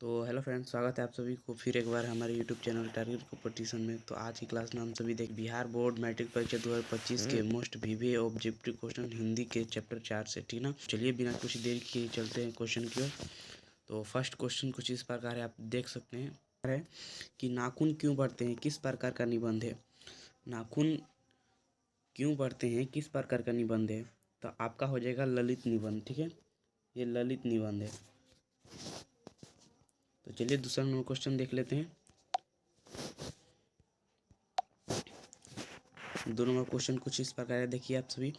तो hello friends, स्वागत है आप सभी को फिर एक बार हमारे यूट्यूब चैनल टारगेट कॉम्पिटिशन में। तो आज की क्लास में हम सभी देख बिहार बोर्ड मैट्रिक परीक्षा 2025 के मोस्ट वीवी ऑब्जेक्टिव क्वेश्चन हिंदी के चैप्टर 4 से, ठीक ना। चलिए बिना कुछ देर किए चलते हैं क्वेश्चन की ओर। तो फर्स्ट क्वेश्चन कुछ इस प्रकार है, आप देख सकते हैं है कि नाखून क्यों बढ़ते हैं, किस प्रकार का निबंध है। नाखून क्यों बढ़ते हैं, किस प्रकार का निबंध है। तो आपका हो जाएगा ललित निबंध, ठीक है। ये ललित निबंध है। तो चलिए दूसरा नंबर क्वेश्चन देख लेते हैं। दो नंबर क्वेश्चन कुछ इस प्रकार है, देखिए आप सभी।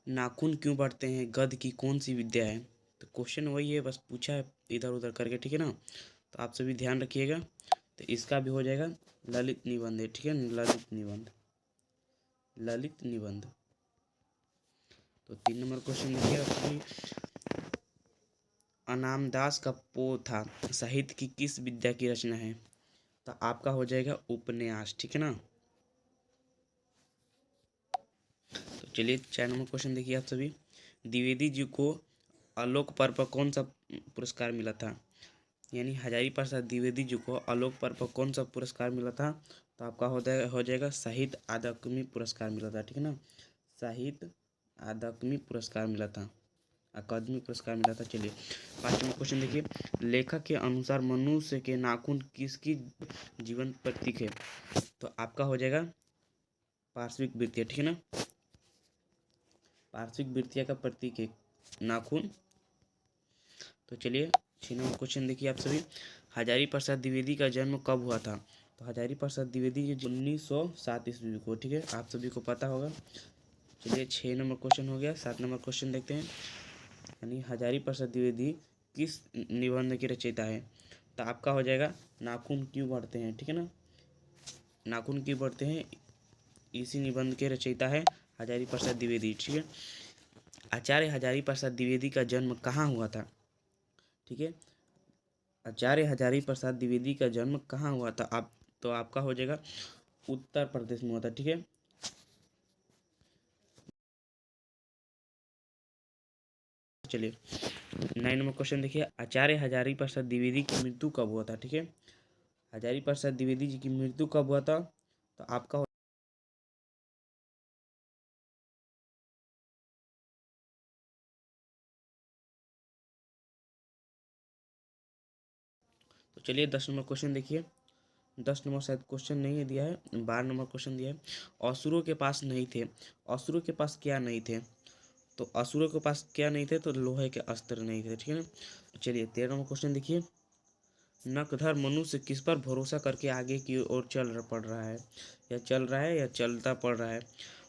नाखून क्यों बढ़ते हैं, गध की कौन सी विद्या है। तो क्वेश्चन वही है, बस पूछा है इधर उधर करके, ठीक है ना। तो आप सभी ध्यान रखिएगा। तो इसका भी हो जाएगा ललित निबंध है, ठीक है। ललित निबंध, ललित निबंध। तो 3 नंबर क्वेश्चन देखिए आप सभी। अनामदास का पोथा साहित्य की किस विद्या की रचना है। तो आपका हो जाएगा उपन्यास, ठीक है ना। तो चलिए 4 नंबर क्वेश्चन देखिए आप सभी। द्विवेदी जी को आलोक पर्व पर कौन सा पुरस्कार मिला था। यानी हजारी प्रसाद द्विवेदी जी को आलोक पर्व पर कौन सा पुरस्कार मिला था। तो आपका हो जाएगा साहित्य अकादमी पुरस्कार मिला था, ठीक है ना। साहित्य अकादमी पुरस्कार मिला था, अकादमी पुरस्कार मिला था। चलिए 5 नंबर क्वेश्चन देखिए। लेखक के अनुसार मनुष्य के नाखून किसकी जीवन प्रतीक है। तो आपका हो जाएगा पार्श्विक वृत्तियाँ, ठीक है ना। पार्श्विक वृत्तियाँ का प्रतीक है नाखून। तो चलिए 6 नंबर क्वेश्चन देखिए आप सभी। हजारी प्रसाद द्विवेदी का जन्म कब हुआ था। तो हजारी प्रसाद द्विवेदी के 1907 ईस्वी को, ठीक है, आप सभी को पता होगा। चलिए 6 नंबर क्वेश्चन हो गया। 7 नंबर क्वेश्चन देखते हैं। यानी हजारी प्रसाद द्विवेदी किस निबंध की रचयिता है। तो आपका हो जाएगा नाखून क्यों बढ़ते हैं, ठीक है ना। नाखून क्यों बढ़ते हैं, इसी निबंध के रचयिता है हजारी प्रसाद द्विवेदी, ठीक है। आचार्य हजारी प्रसाद द्विवेदी का जन्म कहाँ हुआ था, ठीक है। आचार्य हजारी प्रसाद द्विवेदी का जन्म कहाँ हुआ था। आप तो आपका हो जाएगा उत्तर प्रदेश में हुआ था, ठीक है। चलिए 9 नंबर क्वेश्चन देखिए। आचार्य हजारी प्रसाद द्विवेदी की मृत्यु कब हुआ था, ठीक है। हजारी प्रसाद द्विवेदी जी की मृत्यु कब हुआ था। तो आपका तो चलिए 10 नंबर क्वेश्चन देखिए। 10 नंबर शायद क्वेश्चन नहीं है दिया है, 12 नंबर क्वेश्चन दिया है। असुरों के पास नहीं थे, असुरों के पास क्या नहीं थे। तो असुरों के पास क्या नहीं थे, तो लोहे के अस्त्र नहीं थे, ठीक है ना। चलिए 13 नंबर क्वेश्चन देखिए। नकधर मनुष्य किस पर भरोसा करके आगे की ओर पड़ रहा है, या चल रहा है या चलता पड़ रहा है।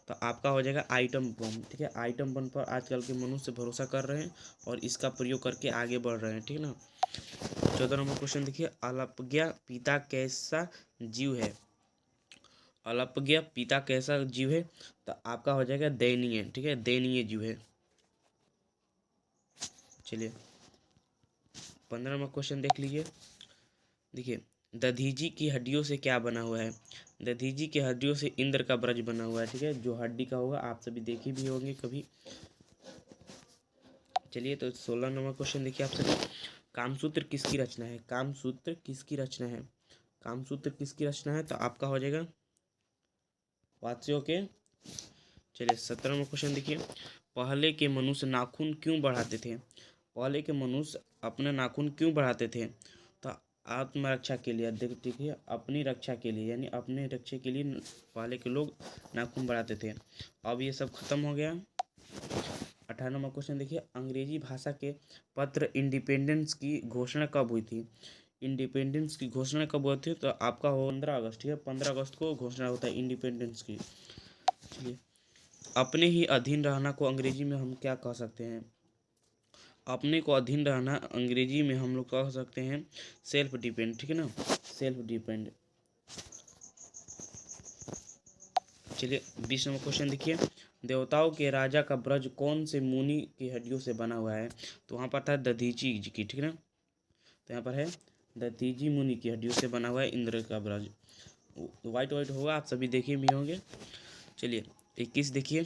तो आपका हो जाएगा आइटम बम, ठीक है। आइटम बम पर आजकल के मनुष्य भरोसा कर रहे हैं और इसका प्रयोग करके आगे बढ़ रहे हैं, ठीक है ना। 14 नंबर क्वेश्चन देखिए। अलपज्ञा पिता कैसा जीव है। अलपज्ञा पिता कैसा जीव है। तो आपका हो जाएगा दयनीय, ठीक है, दयनीय जीव है। चलिए 15 नंबर क्वेश्चन देख लीजिए। देखिए दधीजी की हड्डियों से क्या बना हुआ है। दधीजी की हड्डियों से इंद्र का ब्रज बना हुआ है, ठीक है। जो हड्डी का होगा आप सभी देखे भी होंगे कभी। चलिए तो 16 नंबर क्वेश्चन देखिए आप सभी। कामसूत्र किसकी रचना है। कामसूत्र किसकी रचना है। कामसूत्र किसकी रचना है। तो आपका हो जाएगा वात्स्यों के। चलिए 17 नंबर क्वेश्चन देखिए। पहले के मनुष्य नाखून क्यों बढ़ाते थे। पहले के मनुष्य अपना नाखून क्यों बढ़ाते थे। तो आत्मरक्षा के लिए, देखिए अपनी रक्षा के लिए, यानी अपने रक्षा के लिए पहले के लोग नाखून बढ़ाते थे। अब ये सब खत्म हो गया। 18 नंबर क्वेश्चन देखिए। अंग्रेजी भाषा के पत्र इंडिपेंडेंस की घोषणा कब हुई थी। इंडिपेंडेंस की घोषणा कब हुई थी। तो आपका हो 15 अगस्त, ठीक है। 15 अगस्त को घोषणा होता है इंडिपेंडेंस की। चलिए अपने ही अधीन रहना को अंग्रेजी में हम क्या कह सकते हैं। अपने को अधीन रहना अंग्रेजी में हम लोग कह सकते हैं सेल्फ डिपेंड, ठीक है ना। Self depend. चलिए 20 नंबर क्वेश्चन देखिए। देवताओं के राजा का ब्रज कौन से मुनि की हड्डियों से बना हुआ है। तो वहाँ पर था दधीची जी की, ठीक है ना। तो यहाँ पर है दधीची मुनि की हड्डियों से बना हुआ है इंद्र का ब्रज। वाइट वाइट होगा, आप सभी देखे भी होंगे। चलिए 21 देखिए।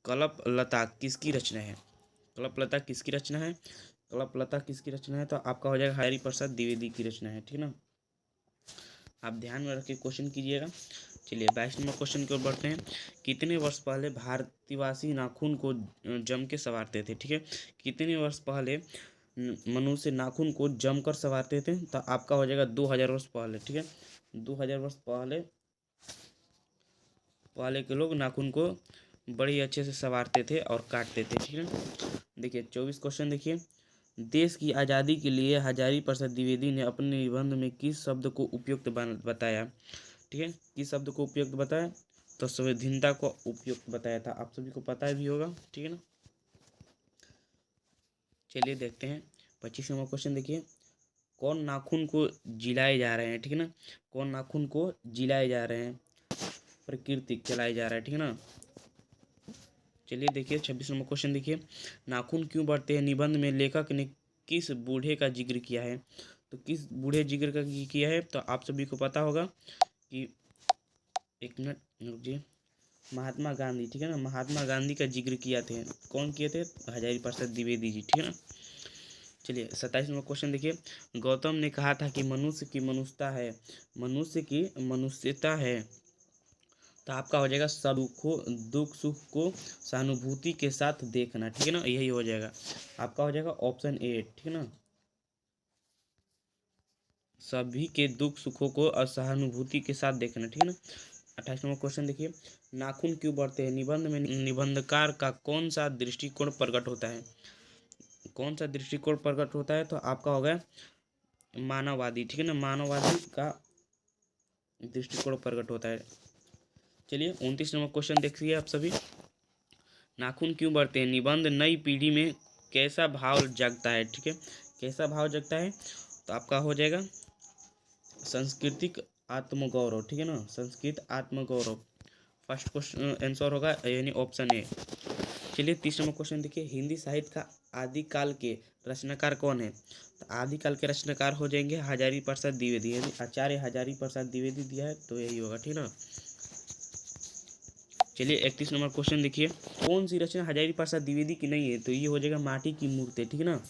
कल्प लता किसकी रचना है। कल्प लता किसकी रचना है। कल्पलता किसकी रचना है? तो आपका हो जाएगा हजारी प्रसाद द्विवेदी की रचना है, ठीक है ना। आप ध्यान में रख के क्वेश्चन कीजिएगा। चलिए 22 नंबर क्वेश्चन की ओर बढ़ते हैं। कितने वर्ष पहले भारतवासी नाखून को जम के संवारते थे? ठीक है, कितने वर्ष पहले मनुष्य नाखून को जमकर संवारते थे? तो आपका हो जाएगा 2000 वर्ष पहले, ठीक है। 2000 वर्ष पहले पहले के लोग नाखून को बड़ी अच्छे से संवारते थे और काटते थे, ठीक है। देखिए 24 क्वेश्चन देखिए। देश की आज़ादी के लिए हजारी प्रसाद द्विवेदी ने अपने निबंध में किस शब्द को उपयुक्त बताया? ठीक है, किस शब्द को उपयुक्त बताया? तो संविधानता को उपयुक्त बताया था। आप सभी को पता भी होगा, ठीक है ना। चलिए देखते हैं 25 नंबर क्वेश्चन देखिए। कौन नाखून को जिलाए जा रहे हैं? ठीक है ना, कौन नाखून को जिलाए जा रहे हैं? प्रकृति चलाए जा रहा है, ठीक है ना। चलिए देखिए 26 नंबर क्वेश्चन देखिए। नाखून क्यों बढ़ते हैं निबंध में लेखक ने किस बूढ़े का जिक्र किया है? तो किस बूढ़े जिक्र का किया है? तो आप सभी को पता होगा कि, एक मिनट रुकिए, महात्मा गांधी, ठीक है ना। महात्मा गांधी का जिक्र किया थे। कौन किए थे? हजारी प्रसाद द्विवेदी जी, ठीक है ना। चलिए 27 नंबर क्वेश्चन देखिए। गौतम ने कहा था कि मनुष्य की मनुष्यता है, मनुष्य की मनुष्यता है। तो आपका हो जाएगा सब दुख सुख को सहानुभूति के साथ देखना, ठीक है ना, यही हो जाएगा। आपका हो जाएगा ऑप्शन ए, ठीक है ना। सभी के दुख सुखों को असहानुभूति के साथ देखना, ठीक है ना। 28 नंबर क्वेश्चन देखिए। नाखून क्यों बढ़ते हैं निबंध में निबंधकार का कौन सा दृष्टिकोण प्रकट होता है? कौन सा दृष्टिकोण प्रकट होता है? तो आपका होगा मानववादी, ठीक है ना, मानववादी का दृष्टिकोण प्रकट होता है। चलिए 29 नंबर क्वेश्चन देखिए आप सभी। नाखून क्यों बढ़ते हैं निबंध नई पीढ़ी में कैसा भाव जगता है? ठीक है, कैसा भाव जगता है? तो आपका हो जाएगा सांस्कृतिक आत्मगौरव, ठीक है ना, संस्कृत आत्मगौरव। फर्स्ट क्वेश्चन आंसर होगा यानी ऑप्शन ए। चलिए 30 नंबर क्वेश्चन देखिए। हिंदी साहित्य का आदिकाल के रचनाकार कौन है? तो आदिकाल के रचनाकार हो जाएंगे हजारी प्रसाद द्विवेदी, यानी आचार्य हजारी प्रसाद द्विवेदी दिया है तो यही होगा, ठीक है ना। चलिए 31 नंबर क्वेश्चन देखिए। कौन सी रचना हजारी प्रसाद द्विवेदी की नहीं है? तो ये हो जाएगा माटी की मूर्ति, ठीक है ना।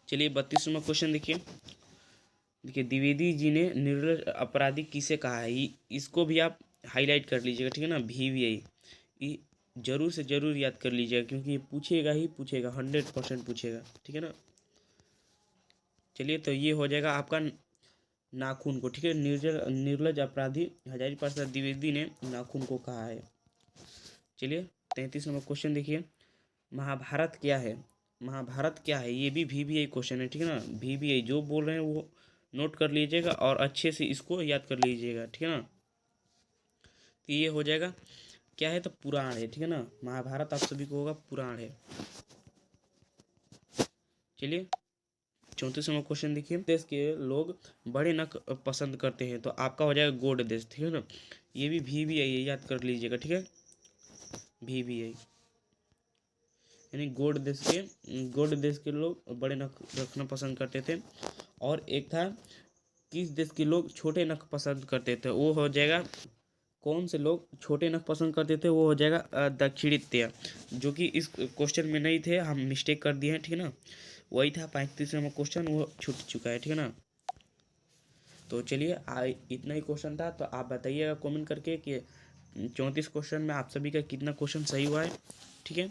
चलिए 32 नंबर क्वेश्चन देखिए। देखिए द्विवेदी जी ने निर्लज अपराधी किसे कहा है? इसको भी आप हाईलाइट कर लीजिएगा, ठीक है ना। VVI ये जरूर से जरूर याद कर लीजिएगा क्योंकि ये पूछेगा ही पूछेगा, 100% पूछेगा, ठीक है ना। चलिए तो ये हो जाएगा आपका नाखून को, ठीक है। निर्लज अपराधी हजारी प्रसाद द्विवेदी ने नाखून को कहा है। चलिए 33 नंबर क्वेश्चन देखिए। महाभारत क्या है? महाभारत क्या है? ये भी VVI क्वेश्चन है, ठीक है ना। VVI जो बोल रहे हैं वो नोट कर लीजिएगा और अच्छे से इसको याद कर लीजिएगा, ठीक है ना। तो ये हो जाएगा क्या है? तो पुराण है, ठीक है ना। महाभारत आप सभी को होगा पुराण है। चलिए 34 नंबर क्वेश्चन देखिए। देश के लोग बड़े नख पसंद करते हैं तो आपका हो जाएगा गोड देश, ठीक है ना। ये भी VVI है, याद कर लीजिएगा, ठीक है। VVI यानी गोड देश के लोग बड़े नख रखना पसंद करते थे। और एक था किस देश के लोग छोटे नख पसंद करते थे? वो हो जाएगा कौन से लोग छोटे नख पसंद करते थे? वो हो जाएगा दक्षिणात्य, जो कि इस क्वेश्चन में नहीं थे, हम मिस्टेक कर दिए हैं, ठीक है ना। वही था 35 नंबर क्वेश्चन, वो छूट चुका है, ठीक है ना। तो चलिए इतना ही क्वेश्चन था। तो आप बताइएगा कमेंट करके कि 34 क्वेश्चन में आप सभी का कितना क्वेश्चन सही हुआ है, ठीक है।